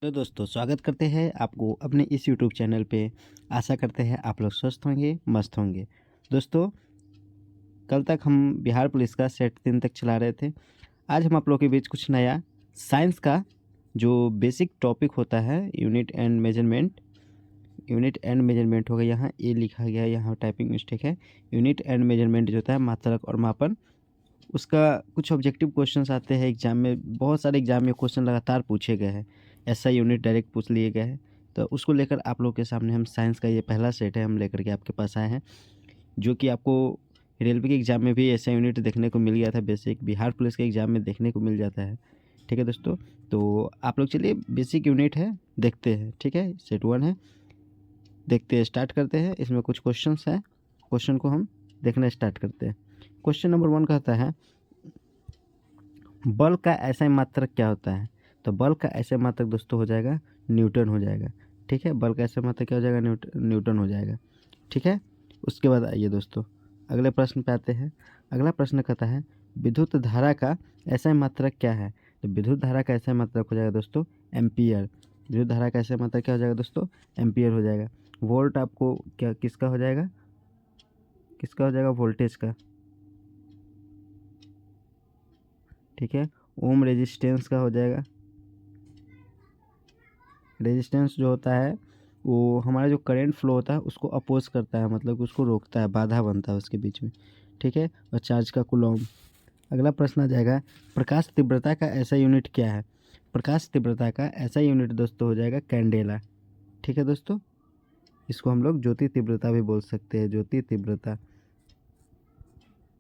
तो दोस्तों स्वागत करते हैं आपको अपने इस यूट्यूब चैनल पे। आशा करते हैं आप लोग स्वस्थ होंगे, मस्त होंगे। दोस्तों, कल तक हम बिहार पुलिस का सेट 3 तक चला रहे थे। आज हम आप लोगों के बीच कुछ नया साइंस का जो बेसिक टॉपिक होता है, यूनिट एंड मेजरमेंट होगा। यहाँ ए लिखा गया है, यहाँ टाइपिंग मिस्टेक है। यूनिट एंड मेजरमेंट जो होता है मात्रक और मापन, उसका कुछ ऑब्जेक्टिव क्वेश्चंस आते हैं एग्जाम में। बहुत सारे एग्जाम में क्वेश्चन लगातार पूछे गए हैं, ऐसा यूनिट डायरेक्ट पूछ लिए गए हैं। तो उसको लेकर आप लोग के सामने हम साइंस का ये पहला सेट है, हम लेकर के आपके पास आए हैं। जो कि आपको रेलवे के एग्ज़ाम में भी ऐसा यूनिट देखने को मिल गया था, बेसिक बिहार पुलिस के एग्ज़ाम में देखने को मिल जाता है। ठीक है दोस्तों, तो आप लोग चलिए बेसिक यूनिट है, देखते हैं। ठीक है, सेट 1 है, देखते हैं, स्टार्ट करते हैं। इसमें कुछ क्वेश्चंस हैं, क्वेश्चन को हम देखना स्टार्ट करते हैं। क्वेश्चन नंबर 1 कहता है, बल का ऐसा मात्रक क्या होता है? तो बल का ऐसा मात्रक दोस्तों हो जाएगा न्यूटन हो जाएगा। ठीक है, बल का ऐसा मात्रक क्या हो जाएगा? न्यूटन हो जाएगा। ठीक है, उसके बाद आइए दोस्तों अगले प्रश्न पे आते हैं। अगला प्रश्न कहता है, विद्युत धारा का ऐसा मात्रक क्या है? तो विद्युत धारा का ऐसा मात्रक हो जाएगा दोस्तों एम्पियर। विद्युत धारा का ऐसा मात्रक क्या हो जाएगा दोस्तों? एम्पियर हो जाएगा। वोल्ट आपको क्या किसका हो जाएगा? किसका हो जाएगा? वोल्टेज का। ठीक है, ओम रेजिस्टेंस का हो जाएगा। रेजिस्टेंस जो होता है वो हमारा जो करंट फ्लो होता है उसको अपोज करता है, मतलब कि उसको रोकता है, बाधा बनता है उसके बीच में। ठीक है, और चार्ज का कूलॉम। अगला प्रश्न आ जाएगा, प्रकाश तीव्रता का ऐसा यूनिट क्या है? प्रकाश तीव्रता का ऐसा यूनिट दोस्तों हो जाएगा कैंडेला। ठीक है दोस्तों, इसको हम लोग ज्योति तीव्रता भी बोल सकते हैं। ज्योति तीव्रता,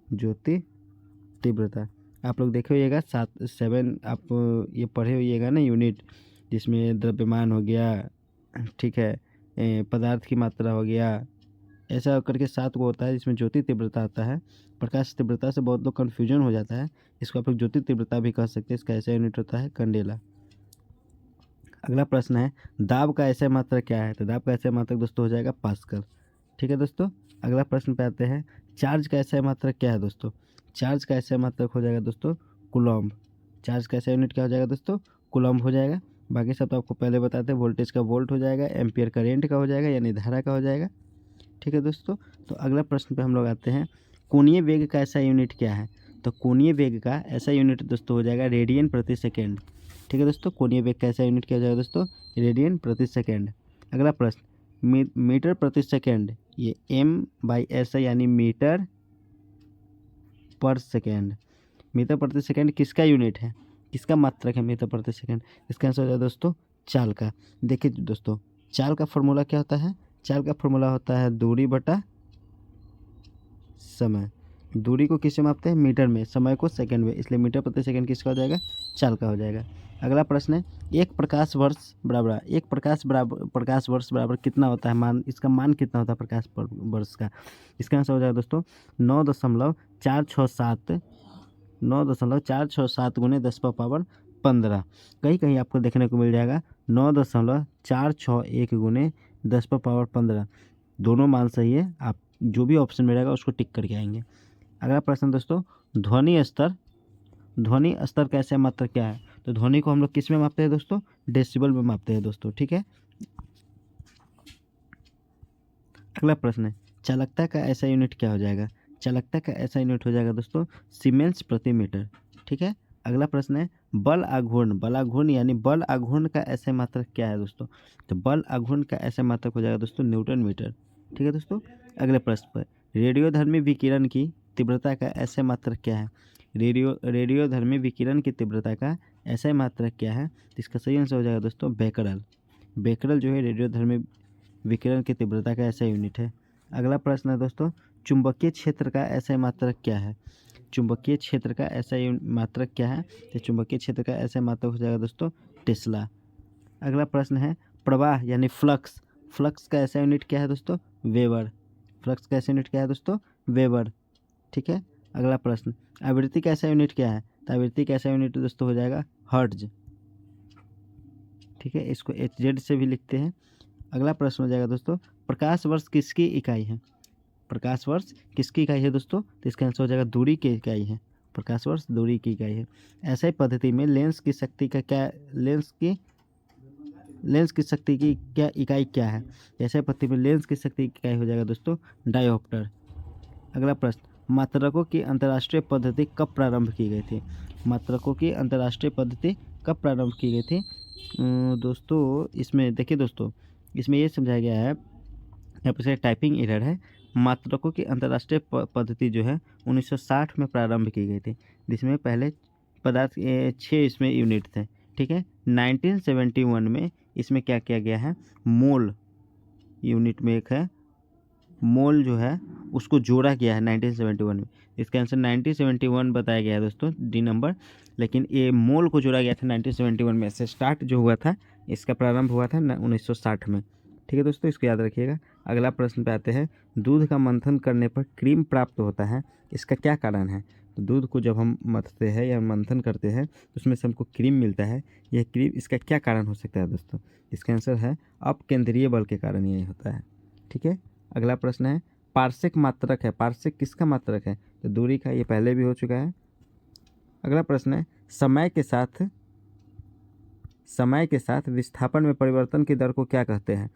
ज्योति तीव्रता। आप लोग देखे होइएगा 7 आप ये पढ़े होइएगा ना यूनिट, जिसमें द्रव्यमान हो गया, ठीक है, पदार्थ की मात्रा हो गया, ऐसा करके 7 को होता है जिसमें ज्योति तीव्रता आता है। प्रकाश तीव्रता से बहुत लोग कन्फ्यूजन हो जाता है, इसको आप लोग ज्योति तीव्रता भी कह सकते हैं। इसका ऐसा यूनिट होता है कैंडेला। अगला प्रश्न है, दाब का ऐसा मात्रक क्या है? तो दाब का ऐसा मात्रक दोस्तों हो जाएगा पास्कल। ठीक है दोस्तों, अगला प्रश्न पे आते हैं, चार्ज का ऐसा मात्रक क्या है दोस्तों? चार्ज का ऐसा मात्रक हो जाएगा दोस्तों कूलॉम्ब। चार्ज का ऐसा यूनिट क्या हो जाएगा दोस्तों? कूलॉम्ब हो जाएगा। बाकी सब तो आपको पहले बताते हैं। वोल्टेज का वोल्ट हो जाएगा, एम्पियर करेंट का हो जाएगा यानी धारा का हो जाएगा। ठीक है दोस्तों, तो अगला प्रश्न पे हम लोग आते हैं, कोणीय वेग का ऐसा यूनिट क्या है? तो कोणीय वेग का ऐसा यूनिट दोस्तों हो जाएगा रेडियन प्रति सेकेंड। ठीक है दोस्तों, कोणीय वेग का ऐसा यूनिट क्या हो जाएगा दोस्तों? रेडियन प्रति सेकेंड। अगला प्रश्न, मीटर प्रति सेकेंड, ये M/S है यानी मीटर पर सेकेंड। मीटर प्रति सेकेंड किसका यूनिट है, किसका मात्रक है मीटर प्रति सेकेंड? इसका आंसर हो जाएगा दोस्तों चाल का। देखिए दोस्तों, चाल का फॉर्मूला क्या होता है? चाल का फॉर्मूला होता है दूरी बटा समय। दूरी को किससे मापते हैं? मीटर में, समय को सेकंड में, इसलिए मीटर प्रति सेकंड किसका हो जाएगा? चाल का हो जाएगा। अगला प्रश्न है, एक प्रकाश वर्ष बराबर कितना होता है? मान, इसका मान कितना होता है प्रकाश वर्ष का? इसका आंसर हो जाएगा दोस्तों 9.467 9.467 गुने 10⁻15। कहीं कहीं आपको देखने को मिल जाएगा 9.461 गुने 10⁻15। दोनों मान सही है, आप जो भी ऑप्शन में रहेगा उसको टिक करके आएंगे। अगला प्रश्न दोस्तों, ध्वनि स्तर का ऐसा मात्रक क्या है? तो ध्वनि को हम लोग किस में मापते हैं दोस्तों? डेसिबल में मापते हैं दोस्तों। ठीक है, अगला प्रश्न है, चालकता का ऐसा यूनिट क्या हो जाएगा? चालकता का ऐसा यूनिट हो जाएगा दोस्तों सीमेंस प्रति मीटर। ठीक है, अगला प्रश्न है, बल आघूर्ण यानी बल आघूर्ण का ऐसा मात्रक क्या है दोस्तों? तो बल आघूर्ण का ऐसा मात्रक हो जाएगा दोस्तों न्यूटन मीटर। ठीक है दोस्तों, अगले प्रश्न पर, रेडियोधर्मी विकिरण की तीव्रता का ऐसा मात्रक क्या है? रेडियोधर्मी विकिरण की तीव्रता का ऐसा मात्रक क्या है? इसका सही आंसर हो जाएगा दोस्तों बेकरल। बेकरल जो है रेडियोधर्मी विकिरण की तीव्रता का ऐसा यूनिट है। अगला प्रश्न है दोस्तों, चुंबकीय क्षेत्र का ऐसा मात्रक क्या है? चुंबकीय क्षेत्र का ऐसा मात्रक क्या है? तो चुंबकीय क्षेत्र का ऐसा मात्रक हो जाएगा दोस्तों टेस्ला। अगला प्रश्न है, प्रवाह यानी फ्लक्स, फ्लक्स का ऐसा यूनिट क्या है दोस्तों? वेबर। फ्लक्स का ऐसा यूनिट क्या है दोस्तों? वेबर। ठीक है, अगला प्रश्न, आवृत्ति का ऐसा यूनिट क्या है? तो आवृत्ति का ऐसा यूनिट दोस्तों हो जाएगा हर्ट्ज। ठीक है, इसको HZ से भी लिखते हैं। अगला प्रश्न हो जाएगा दोस्तों, प्रकाश वर्ष किसकी इकाई है? प्रकाश वर्ष किसकी इकाई है दोस्तों? तो इसका आंसर हो जाएगा दूरी की इकाई है। प्रकाश वर्ष दूरी की इकाई है। ऐसे पद्धति में लेंस की लेंस की शक्ति की क्या इकाई क्या है? जैसे पत्ती में लेंस की शक्ति की इकाई हो जाएगा दोस्तों डायोप्टर। अगला प्रश्न, मात्रकों की अंतर्राष्ट्रीय पद्धति कब प्रारंभ की गई थी? मात्रकों की अंतर्राष्ट्रीय पद्धति कब प्रारंभ की गई थी? दोस्तों इसमें देखिए दोस्तों, इसमें ये समझाया गया है, यहाँ पे टाइपिंग एरर है। मात्रकों की अंतर्राष्ट्रीय पद्धति जो है 1960 में प्रारंभ की गई थी, जिसमें पहले पदार्थ 6 इसमें यूनिट थे। ठीक है, 1971 में इसमें क्या किया गया है, मोल यूनिट में एक है, मोल जो है उसको जोड़ा गया है 1971 में। इसका आंसर 1971 बताया गया है दोस्तों, डी नंबर। लेकिन ये मोल को जोड़ा गया था 1971 में, से स्टार्ट जो हुआ था इसका प्रारंभ हुआ था 1960 में। ठीक है दोस्तों, इसको याद रखिएगा। अगला प्रश्न पे आते हैं, दूध का मंथन करने पर क्रीम प्राप्त होता है, इसका क्या कारण है? तो दूध को जब हम मथते हैं या मंथन करते हैं तो उसमें से हमको क्रीम मिलता है। यह क्रीम, इसका क्या कारण हो सकता है दोस्तों? इसका आंसर है अपकेंद्रीय बल के कारण ये होता है। ठीक है, अगला प्रश्न है, पार्शिक मात्रक है, पार्शिक किसका मात्रक है? तो दूरी का, ये पहले भी हो चुका है। अगला प्रश्न है, समय के साथ विस्थापन में परिवर्तन की दर को क्या कहते हैं?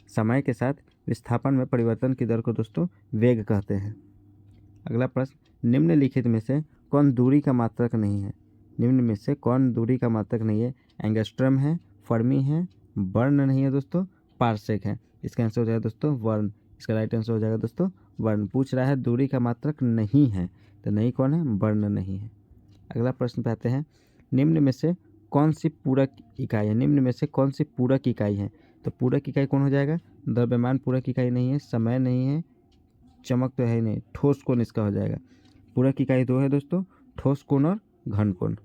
समय के साथ विस्थापन में परिवर्तन की दर को दोस्तों वेग कहते हैं। अगला प्रश्न, निम्नलिखित में से कौन दूरी का मात्रक नहीं है? निम्न में से कौन दूरी का मात्रक नहीं है? एंगस्ट्रम है, फर्मी है, बर्न नहीं है दोस्तों, पार्सेक है। इसका आंसर हो जाएगा दोस्तों वर्न। इसका राइट आंसर हो जाएगा दोस्तों वर्न। पूछ रहा है दूरी का मात्रक नहीं है, तो नहीं कौन है? बर्न नहीं है। अगला प्रश्न पे आते हैं, निम्न में से कौन सी पूरक इकाई है? निम्न में से कौन सी पूरक इकाई है? तो पूरक इकाई कौन हो जाएगा? द्रव्यमान पूरक इकाई नहीं है, समय नहीं है, चमक तो है ही नहीं, ठोस कोण इसका हो जाएगा। पूरक इकाई दो है दोस्तों, ठोस कोण और घन कोण,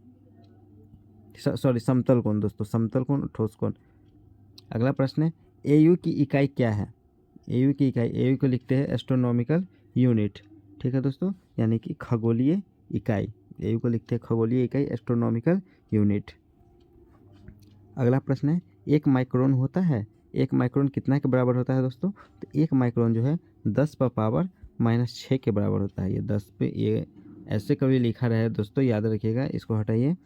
सॉरी समतल कोण दोस्तों, समतल कोण और ठोस कोण। अगला प्रश्न है, एयू की इकाई क्या है? एयू की इकाई, एयू को लिखते हैं एस्ट्रोनॉमिकल यूनिट। ठीक है दोस्तों, यानी कि खगोलीय इकाई। एयू को लिखते हैं खगोलीय इकाई, एस्ट्रोनॉमिकल यूनिट। अगला प्रश्न है, एक माइक्रोन होता है, एक माइक्रोन कितना के बराबर होता है दोस्तों? तो एक माइक्रोन जो है 10 पर पावर -6 के बराबर होता है। ये 10 पे, ये ऐसे कभी लिखा रहे दोस्तों, याद रखिएगा, इसको हटाइए।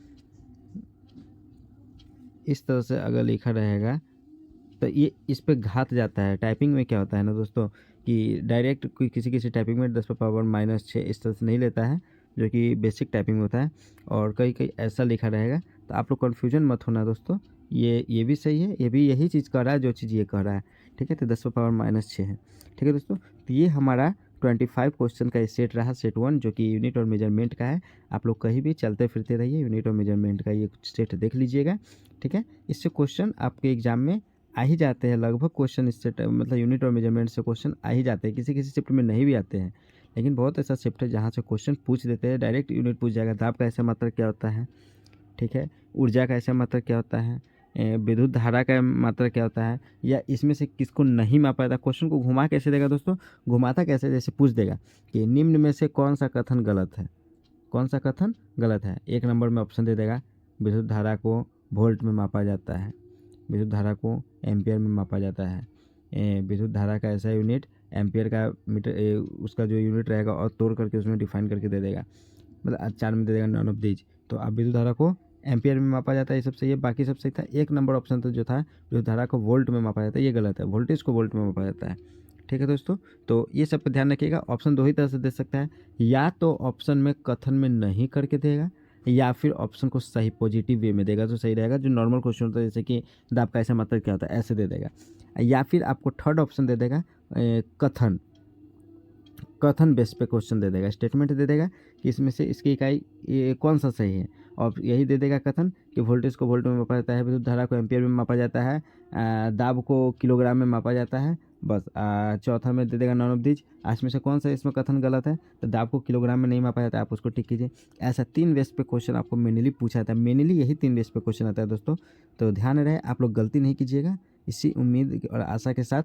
इस तरह से अगर लिखा रहेगा तो ये इस पे घात जाता है। टाइपिंग में क्या होता है ना दोस्तों, कि डायरेक्ट कोई किसी टाइपिंग में 10 पर पावर -6 इस तरह से नहीं लेता है, जो कि बेसिक टाइपिंग में होता है। और कई कई ऐसा लिखा रहेगा, तो आप लोग कन्फ्यूजन मत होना दोस्तों, ये भी सही है, ये भी यही चीज़ कह रहा है जो चीज़ ये कह रहा है। ठीक है, तो 10 पर पावर -6 है। ठीक है दोस्तों, तो ये हमारा 25 क्वेश्चन का सेट रहा, सेट 1, जो कि यूनिट और मेजरमेंट का है। आप लोग कहीं भी चलते फिरते रहिए, यूनिट और मेजरमेंट का ये सेट देख लीजिएगा। ठीक है, इससे क्वेश्चन आपके एग्जाम में आ ही जाते हैं, लगभग क्वेश्चन इससे मतलब यूनिट और मेजरमेंट से क्वेश्चन आ ही जाते हैं। किसी किसी शिफ्ट में नहीं भी आते हैं, लेकिन बहुत ऐसा शिफ्ट है जहाँ से क्वेश्चन पूछ देते हैं, डायरेक्ट यूनिट पूछ जाएगा, दाब का ऐसा मात्रक क्या होता है, ठीक है, ऊर्जा का ऐसा मात्रक क्या होता है, विद्युत धारा का मात्रक क्या होता है, या इसमें से किसको नहीं मापा जाता। क्वेश्चन को घुमा कैसे देगा दोस्तों? घुमाता कैसे, जैसे पूछ देगा कि निम्न में से कौन सा कथन गलत है, कौन सा कथन गलत है। 1 नंबर में ऑप्शन दे देगा, विद्युत धारा को वोल्ट में मापा जाता है, विद्युत धारा को एम्पियर में मापा जाता है, विद्युत धारा का ऐसा यूनिट एम्पियर का मीटर, उसका जो यूनिट रहेगा और तोड़ करके उसमें डिफाइन करके दे देगा, मतलब 4 में दे देगा, नॉन ऑफ दीज। तो अब विद्युत धारा को एम्पियर में मापा जाता है, ये सब सही है, बाकी सब सही था। 1 नंबर ऑप्शन तो जो था, विद्युत धारा को वोल्ट में मापा जाता है, ये गलत है, वोल्टेज को वोल्ट में मापा जाता है। ठीक है दोस्तों, तो ये सब पर ध्यान रखिएगा। ऑप्शन 2 ही तरह से दे सकता है, या तो ऑप्शन में कथन में नहीं करके देगा, या फिर ऑप्शन को सही पॉजिटिव वे में देगा, तो सही रहेगा। जो नॉर्मल क्वेश्चन होता है, जैसे कि दाब का ऐसा मतलब क्या होता है, ऐसे दे देगा। या फिर आपको थर्ड ऑप्शन दे देगा, कथन बेस पे क्वेश्चन दे देगा, स्टेटमेंट दे देगा कि इसमें से इसकी इकाई ये कौन सा सही है, और यही दे देगा कथन कि वोल्टेज को वोल्ट में मापा जाता है, विद्युत धारा को एम्पियर में मापा जाता है, दाब को किलोग्राम में मापा जाता है, बस। चौथा में दे देगा नॉन ऑफ दीज। इसमें से कौन सा इसमें कथन गलत है, तो दाब को किलोग्राम में नहीं मापा जाता है, आप उसको टिक कीजिए। ऐसा 3 बेस पे क्वेश्चन आपको मेनली पूछा जाता है, मेनली यही 3 बेस पे क्वेश्चन आता है दोस्तों। तो ध्यान रहे, आप लोग गलती नहीं कीजिएगा। इसी उम्मीद और आशा के साथ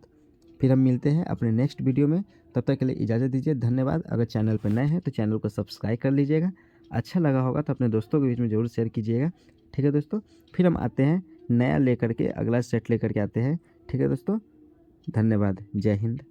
फिर हम मिलते हैं अपने नेक्स्ट वीडियो में। तब तक के लिए इजाज़त दीजिए, धन्यवाद। अगर चैनल पर नए हैं तो चैनल को सब्सक्राइब कर लीजिएगा, अच्छा लगा होगा तो अपने दोस्तों के बीच में ज़रूर शेयर कीजिएगा। ठीक है दोस्तों, फिर हम आते हैं नया लेकर के, अगला सेट लेकर के आते हैं। ठीक है दोस्तों, धन्यवाद, जय हिंद।